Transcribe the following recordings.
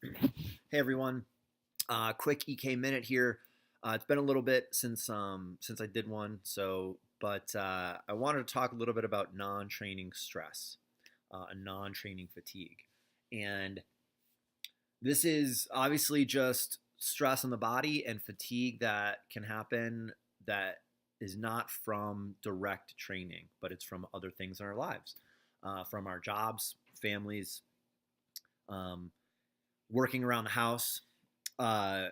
Hey everyone, quick EK minute here. It's been a little bit since I did one, but I wanted to talk a little bit about non-training stress, and non-training fatigue, and this is obviously just stress on the body and fatigue that can happen that is not from direct training, but it's from other things in our lives, from our jobs, families, um, working around the house, uh,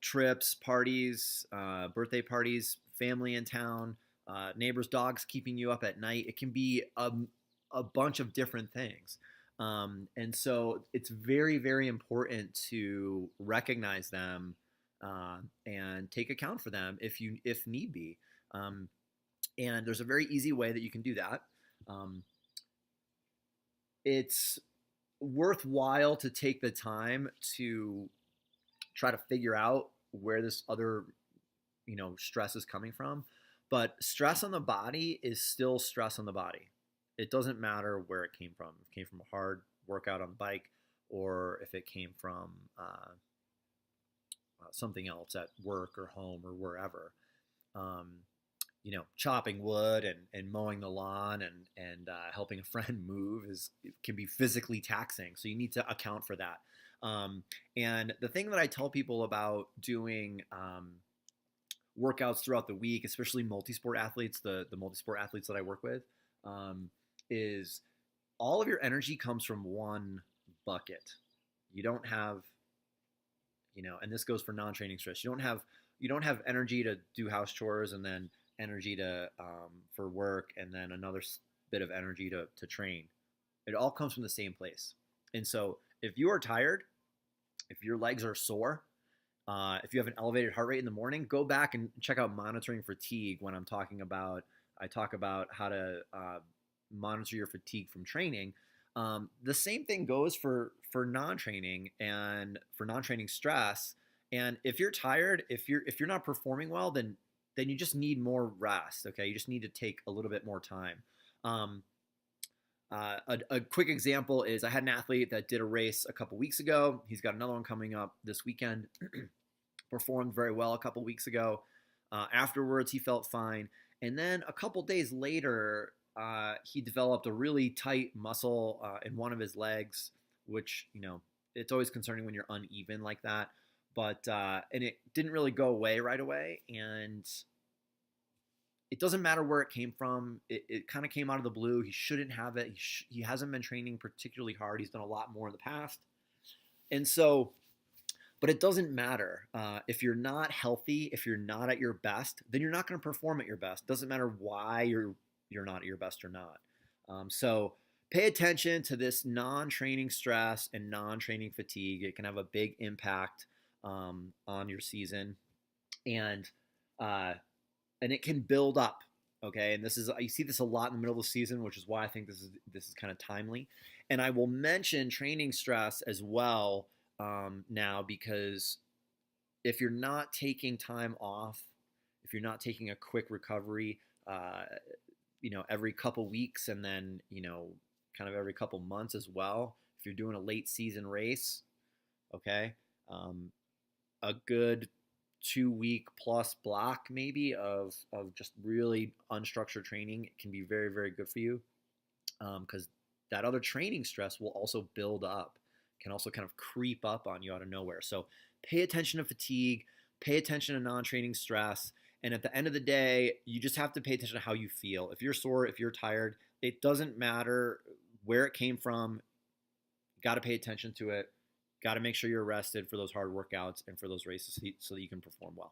trips, parties, birthday parties, family in town, neighbors' dogs keeping you up at night. It can be a bunch of different things. And so it's very, very important to recognize them and take account for them if need be. Um, and there's a very easy way that you can do that. Um, it's worthwhile to take the time to try to figure out where this other stress is coming from. But stress on the body is still stress on the body. It doesn't matter where it came from. If it came from a hard workout on the bike, or if it came from something else at work or home or wherever. um, chopping wood and mowing the lawn and helping a friend move can be physically taxing. So you need to account for that. And the thing that I tell people about doing workouts throughout the week, especially multi-sport athletes, the multi-sport athletes that I work with, um, is all of your energy comes from one bucket. You don't have, and this goes for non-training stress. You don't have energy to do house chores and then energy to for work and then another bit of energy to train. It all comes from the same place. And so if you are tired, if your legs are sore, if you have an elevated heart rate in the morning, go back and check out monitoring fatigue. When I talk about how to monitor your fatigue from training. The same thing goes for non-training and for non-training stress. And if you're tired, if you're not performing well, then you just need more rest. Okay, you just need to take a little bit more time. Um, a quick example is I had an athlete that did a race a couple weeks ago. He's got another one coming up this weekend. Performed very well a couple weeks ago. Afterwards, he felt fine. And then a couple days later, he developed a really tight muscle in one of his legs, which, it's always concerning when you're uneven like that. But, and it didn't really go away right away. And it doesn't matter where it came from. It kind of came out of the blue. He shouldn't have it. He hasn't been training particularly hard. He's done a lot more in the past. And so, but it doesn't matter. If you're not healthy, if you're not at your best, then you're not going to perform at your best. Doesn't matter why you're not at your best or not. So pay attention to this non-training stress and non-training fatigue. It can have a big impact on your season, and uh, and it can build up. Okay, and this is you see this a lot in the middle of the season, which is why I think this is kind of timely. And I will mention training stress as well now, because if you're not taking time off, if you're not taking a quick recovery, every couple weeks and then kind of every couple months as well. If you're doing a late season race, okay, um, a good 2 week plus block maybe of just really unstructured training can be very, very good for you, because that other training stress will also build up, can also kind of creep up on you out of nowhere. So pay attention to fatigue, pay attention to non-training stress, and at the end of the day, you just have to pay attention to how you feel. If you're sore, if you're tired, it doesn't matter where it came from. Got to pay attention to it. Got to make sure you're rested for those hard workouts and for those races so that you can perform well.